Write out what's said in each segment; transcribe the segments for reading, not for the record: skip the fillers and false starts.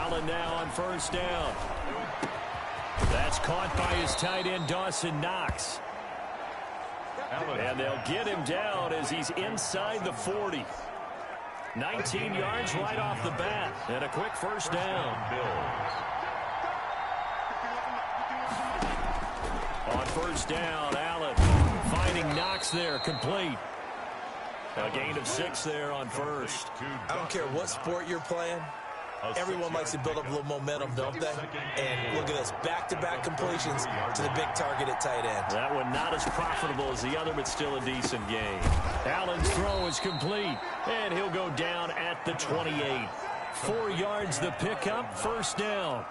Allen now on first down. That's caught by his tight end, Dawson Knox. And they'll get him down as he's inside the 40. 19 yards right off the bat. And a quick first down. On first down, Allen finding Knox there, complete. A gain of 6 there on first. I don't care what sport you're playing. Everyone likes to build up a little momentum, don't they? And look at this, back-to-back completions to the big target at tight end. That one not as profitable as the other, but still a decent gain. Allen's throw is complete, and he'll go down at the 28. 4 yards the pickup, first down.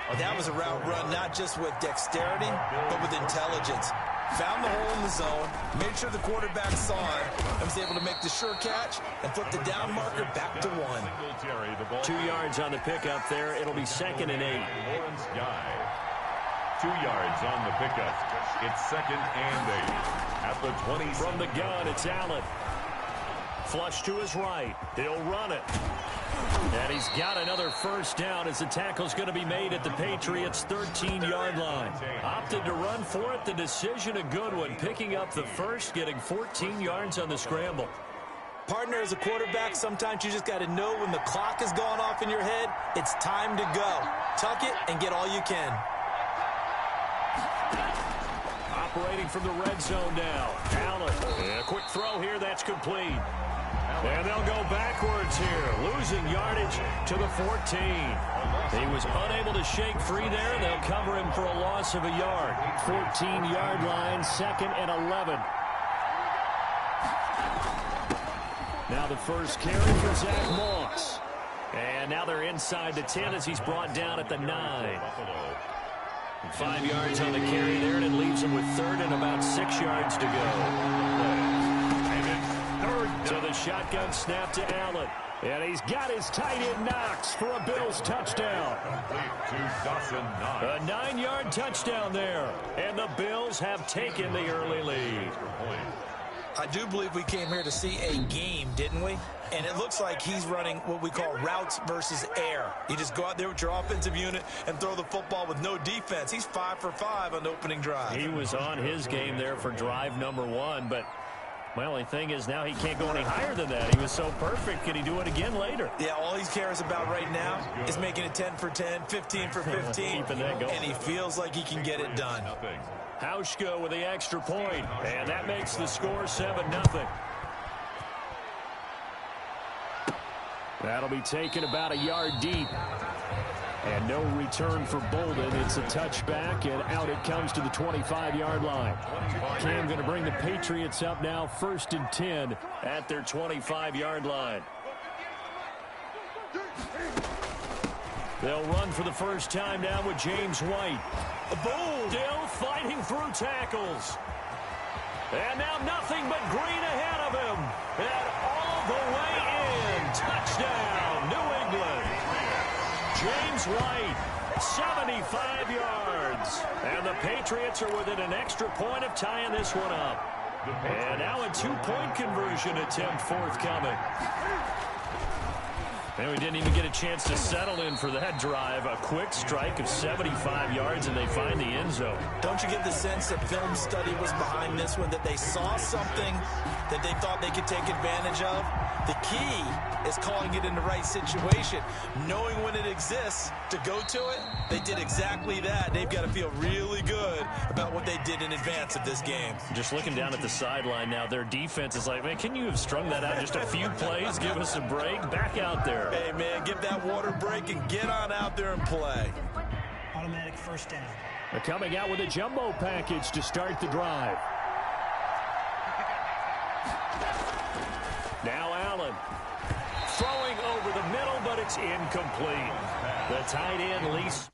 Well, that was a route run not just with dexterity, but with intelligence. Found the hole in the zone, made sure the quarterback saw it, and was able to make the sure catch and flip the down marker back to 1. 2 yards on the pickup there. It'll be 2nd and 8. 2 yards on the pickup. It's 2nd and 8 at the 20. From the gun, it's Allen. Flush to his right. He'll run it. And he's got another first down as the tackle's going to be made at the Patriots' 13-yard line. Opted to run for it. The decision a good one. Picking up the first, getting 14 yards on the scramble. Partner, as a quarterback, sometimes you just got to know when the clock has gone off in your head, it's time to go. Tuck it and get all you can. Operating from the red zone now. Allen. And a quick throw here. That's complete. And they'll go backwards here, losing yardage to the 14. He was unable to shake free there. They'll cover him for a loss of a yard. 14-yard line, 2nd and 11. Now the first carry for Zach Moss. And now they're inside the 10 as he's brought down at the 9. 5 yards on the carry there, and it leaves him with 3rd and about 6 yards to go. So the shotgun snap to Allen. And he's got his tight end Knox for a Bills touchdown. A 9-yard touchdown there. And the Bills have taken the early lead. I do believe we came here to see a game, didn't we? And it looks like he's running what we call routes versus air. You just go out there with your offensive unit and throw the football with no defense. He's 5 for 5 on the opening drive. He was on his game there for drive number 1, but my only thing is now he can't go any higher than that. He was so perfect. Can he do it again later? Yeah, all he cares about right now is making it 10 for 10, 15 for 15. Keeping that going. And he feels like he can get it done. Hauschka with the extra point, and that makes the score 7-0. That'll be taken about a yard deep. And no return for Bolden. It's a touchback, and out it comes to the 25-yard line. Cam going to bring the Patriots up now, 1st and 10 at their 25-yard line. They'll run for the first time now with James White. Boom! Still fighting through tackles. And now nothing but green ahead of him. And all the way in. Touchdown, New England. James White, 75 yards. And the Patriots are within an extra point of tying this one up. And now a 2-point conversion attempt forthcoming. And we didn't even get a chance to settle in for that drive. A quick strike of 75 yards, and they find the end zone. Don't you get the sense that film study was behind this one, that they saw something that they thought they could take advantage of? The key is calling it in the right situation, knowing when it exists to go to it. They did exactly that. They've got to feel really good about what they did in advance of this game. Just looking down at the sideline now, their defense is like, man, can you have strung that out just a few plays? Give us a break. Back out there. Hey, man, give that water break and get on out there and play. Automatic first down. They're coming out with a jumbo package to start the drive. Now Allen throwing over the middle, but it's incomplete. The tight end, Lease.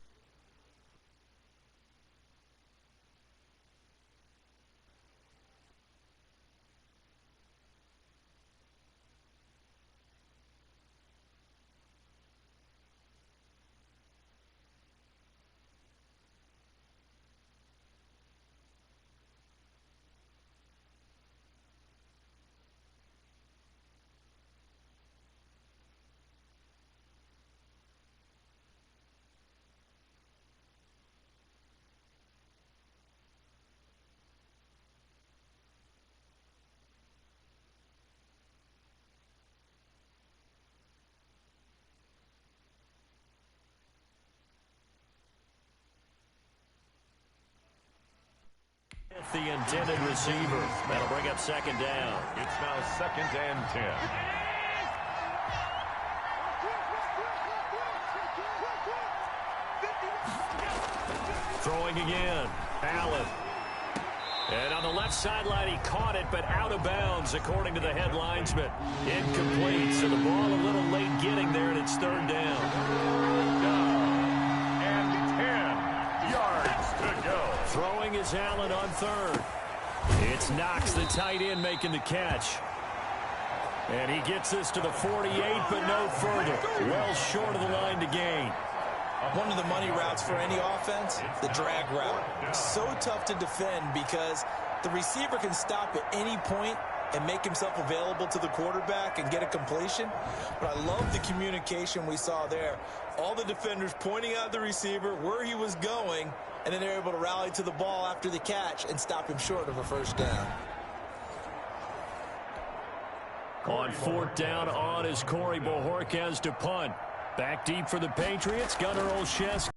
the intended receiver. That'll bring up second down. It's now 2nd and 10. Throwing again. Allen. And on the left sideline, he caught it, but out of bounds, according to the head linesman. Incomplete, so the ball a little late getting there, and it's 3rd down. And 10 yards to go. Throwing is Allen on 3rd. It's Knox, the tight end, making the catch. And he gets this to the 48, but no further. Well short of the line to gain. One of the money routes for any offense, the drag route. So tough to defend because the receiver can stop at any point and make himself available to the quarterback and get a completion. But I love the communication we saw there. All the defenders pointing out the receiver, where he was going, and then they're able to rally to the ball after the catch and stop him short of a 1st down. On 4th down, on is Corey Bojorquez to punt. Back deep for the Patriots, Gunnar Olszewski.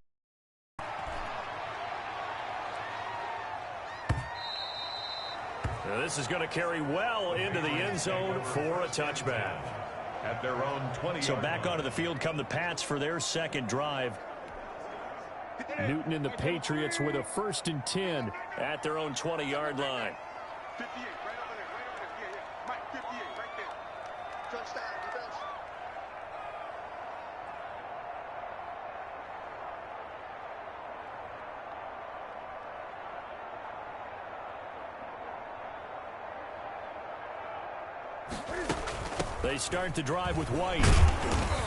This is going to carry well into the end zone for a touchback. At their own 20. So back onto the field come the Pats for their 2nd drive. Newton and the Patriots with a 1st and 10 at their own 20-yard line. 58, right over there, yeah. Mike, 58, right there. Touchdown, defense. They start the drive with White.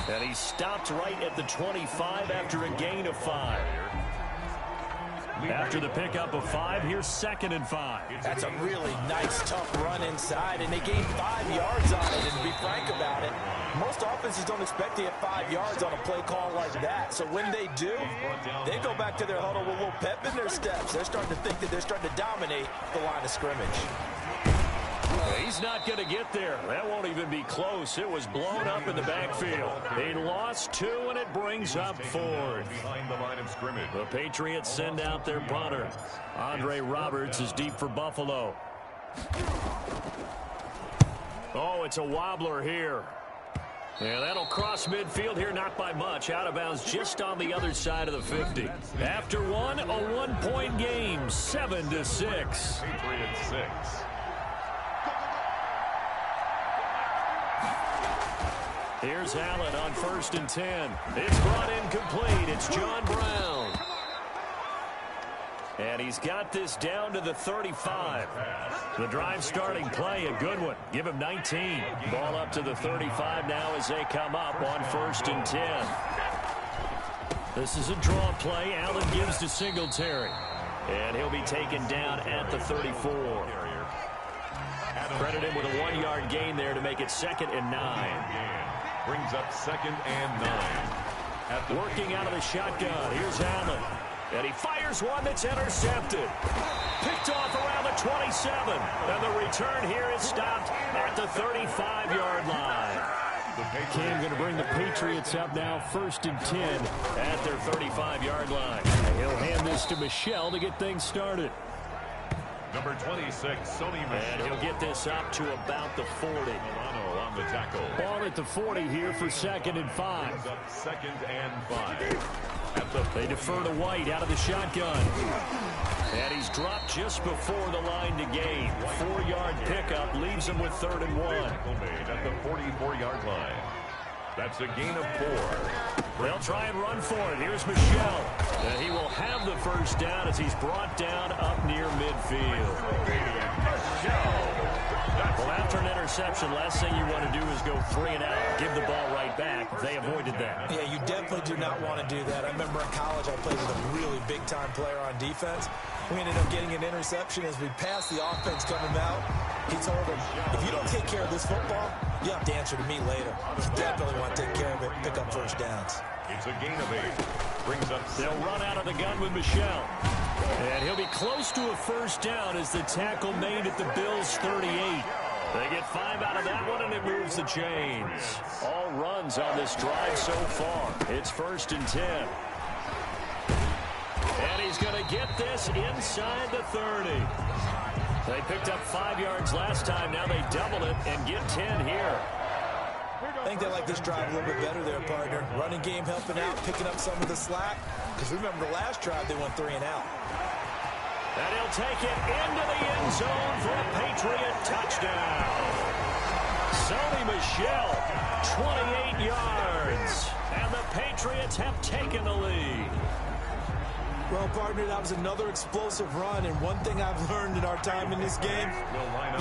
And he stopped right at the 25 after a gain of 5. After the pickup of 5, here's 2nd and 5. That's a really nice, tough run inside, and they gained 5 yards on it. And to be frank about it, most offenses don't expect to get 5 yards on a play call like that. So when they do, they go back to their huddle with a little pep in their steps. They're starting to think that they're starting to dominate the line of scrimmage. He's not going to get there. That won't even be close. It was blown up in the backfield. He lost 2, and it brings up 4th. Behind the line of scrimmage. The Patriots send out their punter. Andre Roberts is deep for Buffalo. Oh, it's a wobbler here. Yeah, that'll cross midfield here, not by much. Out of bounds just on the other side of the 50. After one, a 1-point game, 7-6. Patriots 6. Here's Allen on 1st and 10. It's brought in complete. It's John Brown. And he's got this down to the 35. The drive starting play, a good one. Give him 19. Ball up to the 35 now as they come up on 1st and 10. This is a draw play. Allen gives to Singletary. And he'll be taken down at the 34. Credit him with a 1-yard gain there to make it 2nd and 9. Brings up 2nd and 9. Working out of the shotgun. Here's Allen. And he fires one that's intercepted. Picked off around the 27. And the return here is stopped at the 35-yard line. Cam going to bring the Patriots up now 1st and 10 at their 35-yard line. And he'll hand this to Michel to get things started. Number 26, Sony Michel. And he'll get this up to about the 40. Milano on the tackle. Ball at the 40 here for 2nd and 5. Brings up 2nd and 5. They defer to White out of the shotgun. And he's dropped just before the line to gain. 4-yard pickup leaves him with 3rd and 1. Made at the 44-yard line. That's a gain of 4. They'll try and run for it. Here's Michel. And he will have the 1st down as he's brought down up near midfield. Well, after an interception, last thing you want to do is go 3 and out, give the ball right back. They avoided that. Yeah, you definitely do not want to do that. I remember in college I played with a really big-time player on defense. We ended up getting an interception as we passed the offense coming out. He told him, if you don't take care of this football, you have to answer to me later. You definitely want to take care of it, pick up 1st downs. It's a gain of 8. Brings up. They'll run out of the gun with Michel. And he'll be close to a 1st down as the tackle made at the Bills' 38. They get 5 out of that one, and it moves the chains. All runs on this drive so far. It's 1st and 10. And he's going to get this inside the 30. They picked up 5 yards last time. Now they double it and get 10 here. I think they like this drive a little bit better there, partner. Running game helping out, picking up some of the slack. Because remember the last drive, they went 3 and out. And he'll take it into the end zone for a Patriot touchdown. Sony Michel, 28 yards. And the Patriots have taken the lead. Well, partner, that was another explosive run, and one thing I've learned in our time in this game,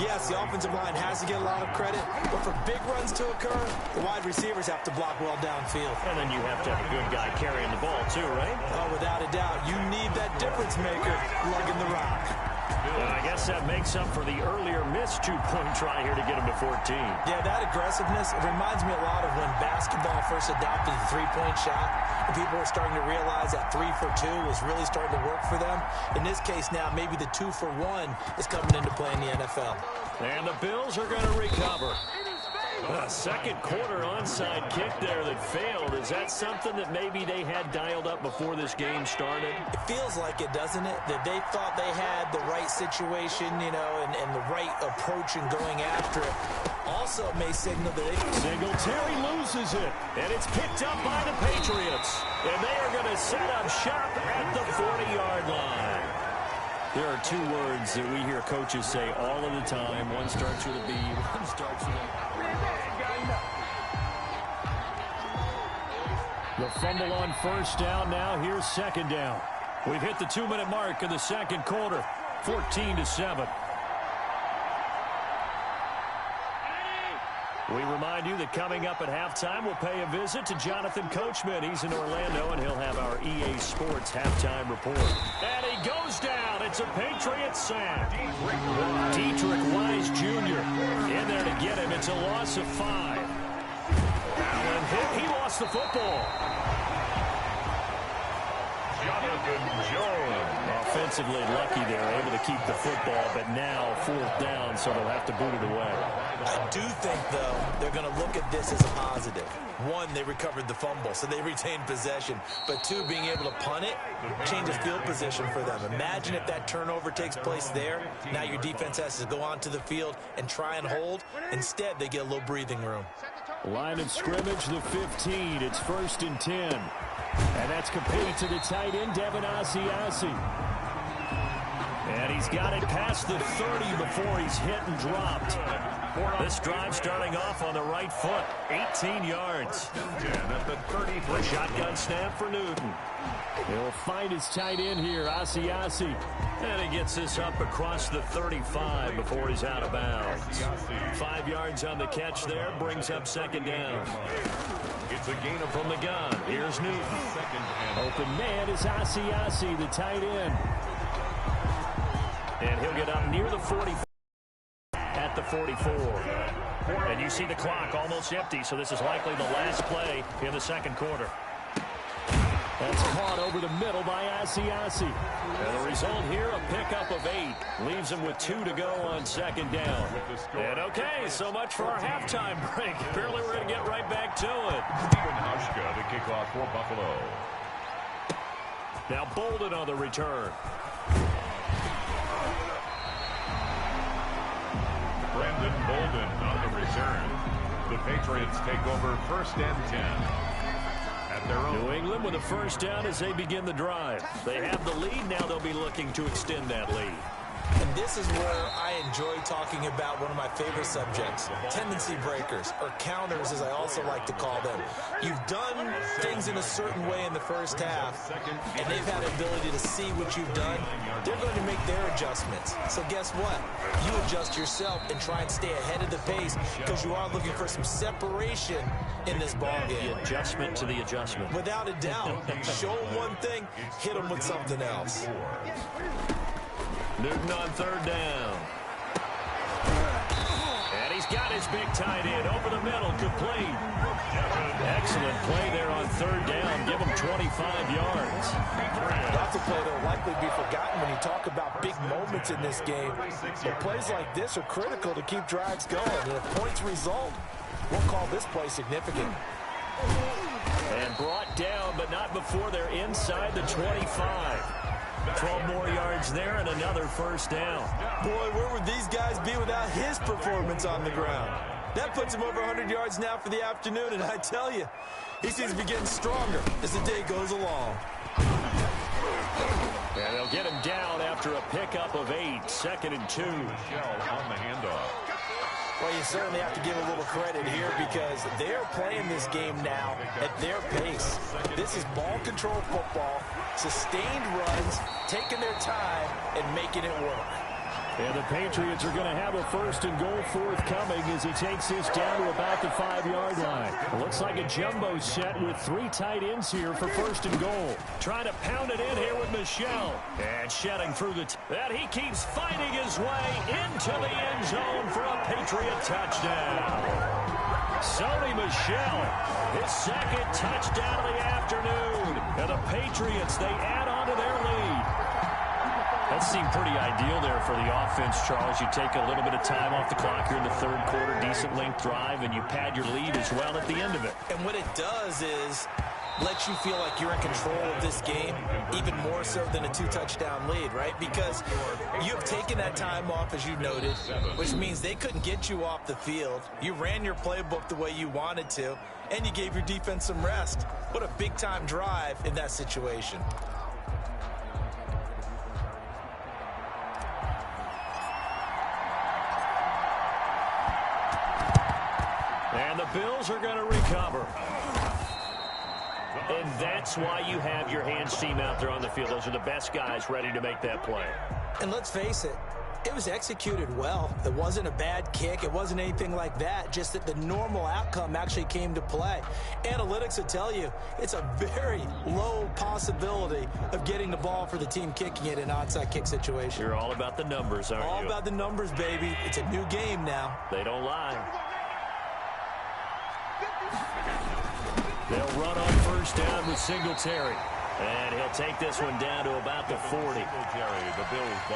yes, the offensive line has to get a lot of credit, but for big runs to occur, the wide receivers have to block well downfield. And then you have to have a good guy carrying the ball, too, right? Oh, without a doubt. You need that difference maker lugging the rock. Well, I guess that makes up for the earlier missed 2-point try here to get him to 14. Yeah, that aggressiveness, it reminds me a lot of when basketball first adopted the three-point shot, and people were starting to realize that 3 for 2 was really starting to work for them. In this case now, maybe the 2 for 1 is coming into play in the NFL. And the Bills are going to recover. A second quarter onside kick there that failed. Is that something that maybe they had dialed up before this game started? It feels like it, doesn't it? That they thought they had the right situation, you know, and the right approach in going after it. Also, it may signal that Singletary loses it, and it's picked up by the Patriots. And they are going to set up shop at the 40-yard line. There are 2 words that we hear coaches say all of the time. One starts with a B, one starts with a... The fumble on first down. Now here's second down. We've hit the 2-minute mark in the second quarter. 14-7. We remind you that coming up at halftime, we'll pay a visit to Jonathan Coachman. He's in Orlando, and he'll have our EA Sports halftime report. And he goes down. It's a Patriots sack. Dietrich Wise Jr. in there to get him. It's a loss of 5. Allen hit. He lost the football. Jonathan Jones. Offensively lucky they're able to keep the football, but now 4th down, so they'll have to boot it away. I do think, though, they're going to look at this as a positive. 1, they recovered the fumble, so they retained possession. But 2, being able to punt it changes field position for them. Imagine if that turnover takes place there. Now your defense has to go onto the field and try and hold. Instead, they get a little breathing room. Line of scrimmage, the 15. It's 1st and 10. And that's complete to the tight end, Devin Asiasi. And he's got it past the 30 before he's hit and dropped. This drive starting off on the right foot, 18 yards. At the 33. Shotgun snap for Newton. He'll find his tight end here, Asiasi. And he gets this up across the 35 before he's out of bounds. 5 yards on the catch there, brings up second down. It's a gain of From the gun, here's Newton. Open man is Asiasi, the tight end. And he'll get up near the 40 at the 44. And you see the clock almost empty, so this is likely the last play in the second quarter. That's caught over the middle by Asiasi. And the result here, a pickup of 8. Leaves him with 2 to go on second down. And okay, so much for our halftime break. Apparently we're going to get right back to it. Stephen Hushka to kick off for Buffalo. Now Bolden on the return. Brandon Bolden on the return. The Patriots take over 1st and 10. At their own. New England with a first down as they begin the drive. They have the lead. Now they'll be looking to extend that lead. And this is where I enjoy talking about one of my favorite subjects, tendency breakers, or counters as I also like to call them. You've done things in a certain way in the first half, and they've had the ability to see what you've done. They're going to make their adjustments. So guess what? You adjust yourself and try and stay ahead of the pace because you are looking for some separation in this ballgame. The adjustment to the adjustment. Without a doubt. Show them one thing, hit them with something else. Newton on third down. And he's got his big tight end over the middle, complete. Excellent play there on third down. Give him 25 yards. That's a play that will likely be forgotten when you talk about big moments in this game. But plays like this are critical to keep drives going. And if points result, we'll call this play significant. And brought down, but not before they're inside the 25. 12 more yards there and another first down. Boy, where would these guys be without his performance on the ground? That puts him over 100 yards now for the afternoon, and I tell you, he seems to be getting stronger as the day goes along. And they'll get him down after a pickup of 8, 2nd and 2. On the handoff. Well, you certainly have to give a little credit here because they're playing this game now at their pace. This is ball control football, sustained runs, taking their time, and making it work. And the Patriots are going to have a 1st and goal forthcoming as he takes this down to about the 5-yard line. It looks like a jumbo set with 3 tight ends here for 1st and goal. Trying to pound it in here with Michel. And shedding through the... And he keeps fighting his way into the end zone for a Patriot touchdown. Sony Michel, his 2nd touchdown of the afternoon. And the Patriots, they add on to their lead. That seemed pretty ideal there for the offense, Charles. You take a little bit of time off the clock here in the 3rd quarter, decent length drive, and you pad your lead as well at the end of it. And what it does is let you feel like you're in control of this game, even more so than a 2-touchdown lead, right? Because you've taken that time off, as you noted, which means they couldn't get you off the field. You ran your playbook the way you wanted to, and you gave your defense some rest. What a big-time drive in that situation. And the Bills are going to recover. And that's why you have your hands team out there on the field. Those are the best guys ready to make that play. And let's face it, it was executed well. It wasn't a bad kick. It wasn't anything like that. Just that the normal outcome actually came to play. Analytics will tell you it's a very low possibility of getting the ball for the team kicking it in an onside kick situation. You're all about the numbers, aren't you? All about the numbers, baby. It's a new game now. They don't lie. They'll run on 1st down with Singletary. And he'll take this one down to about the 40.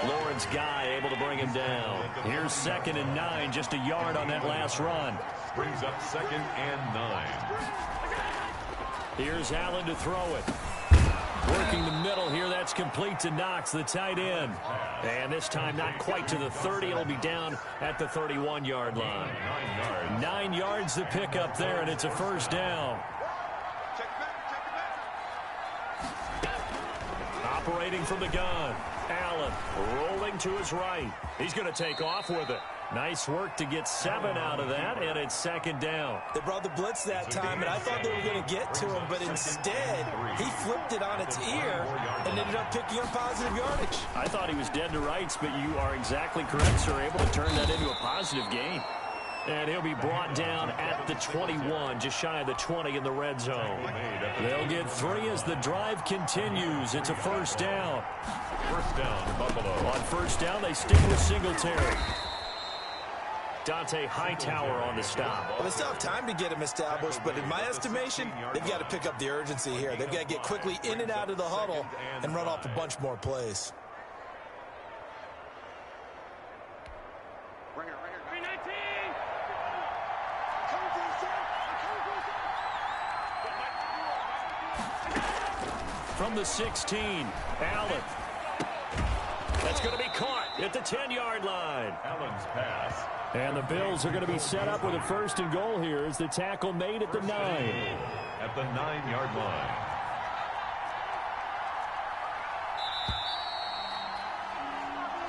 Lawrence Guy able to bring him down. Here's 2nd and 9, just a yard on that last run. Brings up 2nd and 9. Here's Allen to throw it. Working the middle here, that's complete to Knox, the tight end. And this time not quite to the 30. It'll be down at the 31-yard line. 9 yards to pick up there, and it's a 1st down. Operating from the gun. Allen rolling to his right. He's going to take off with it. Nice work to get 7 out of that, and it's 2nd down. They brought the blitz that time, and I thought they were going to get to him, but instead, he flipped it on its ear and ended up picking up positive yardage. I thought he was dead to rights, but you are exactly correct, sir. Able to turn that into a positive gain. And he'll be brought down at the 21, just shy of the 20 in the red zone. They'll get 3 as the drive continues. It's a 1st down. 1st down, Buffalo. On 1st down, they stick with Singletary. Dante Hightower on the stop. Well, they still have time to get him established, but in my estimation, they've got to pick up the urgency here. They've got to get quickly in and out of the huddle and run off a bunch more plays. From the 16, Allen. That's going to be caught at the 10-yard line. Allen's pass. And the Bills are going to be set up with a 1st and goal here as the tackle made at the 9. At the 9-yard line.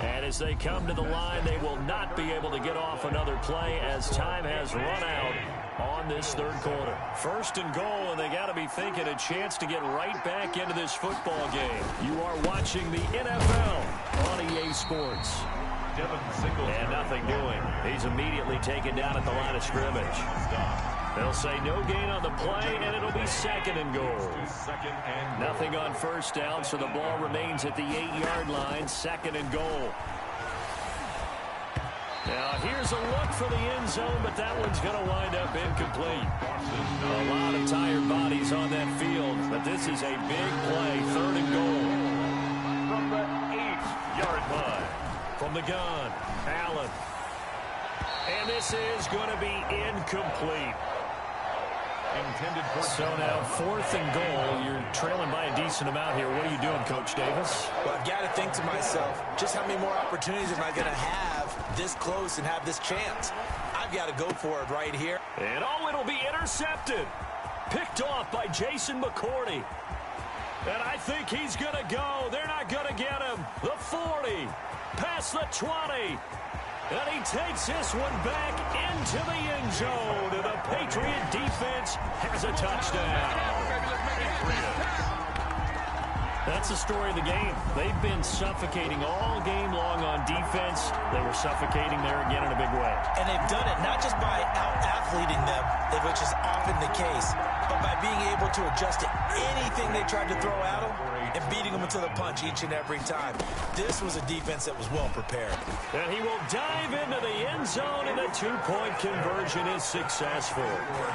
And as they come to the line, they will not be able to get off another play as time has run out on this 3rd quarter. 1st and goal, and they got to be thinking a chance to get right back into this football game. You are watching the NFL on EA Sports. And nothing doing. He's immediately taken down at the line of scrimmage. They'll say no gain on the play, and it'll be 2nd and goal. Nothing on 1st down, so the ball remains at the 8-yard line, 2nd and goal. Now, here's a look for the end zone, but that one's going to wind up incomplete. A lot of tired bodies on that field, but this is a big play, 3rd and goal. From the 8-yard line. From the gun, Allen. And this is going to be incomplete. intended for... So now 4th and goal. You're trailing by a decent amount here. What are you doing, Coach Davis? Well, I've got to think to myself, just how many more opportunities am I going to have this close and have this chance? I've got to go for it right here. And oh, it'll be intercepted. Picked off by Jason McCourty. And I think he's going to go. They're not going to get him. The 40, past the 20. And he takes this one back into the end zone. And the Patriot defense has a touchdown. That's the story of the game. They've been suffocating all game long on defense. They were suffocating there again in a big way. And they've done it not just by out-athleting them, which is often the case, but by being able to adjust to anything they tried to throw at them and beating them into the punch each and every time. This was a defense that was well prepared. And he will dive into the end zone, and the two-point conversion is successful.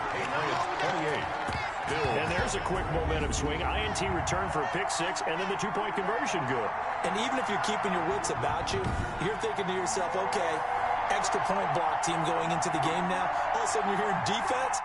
Patriots 28. And there's a quick momentum swing. INT return for a pick 6, and then the two-point conversion good. And even if you're keeping your wits about you, you're thinking to yourself, okay, extra point block team going into the game now. All of a sudden you're hearing defense.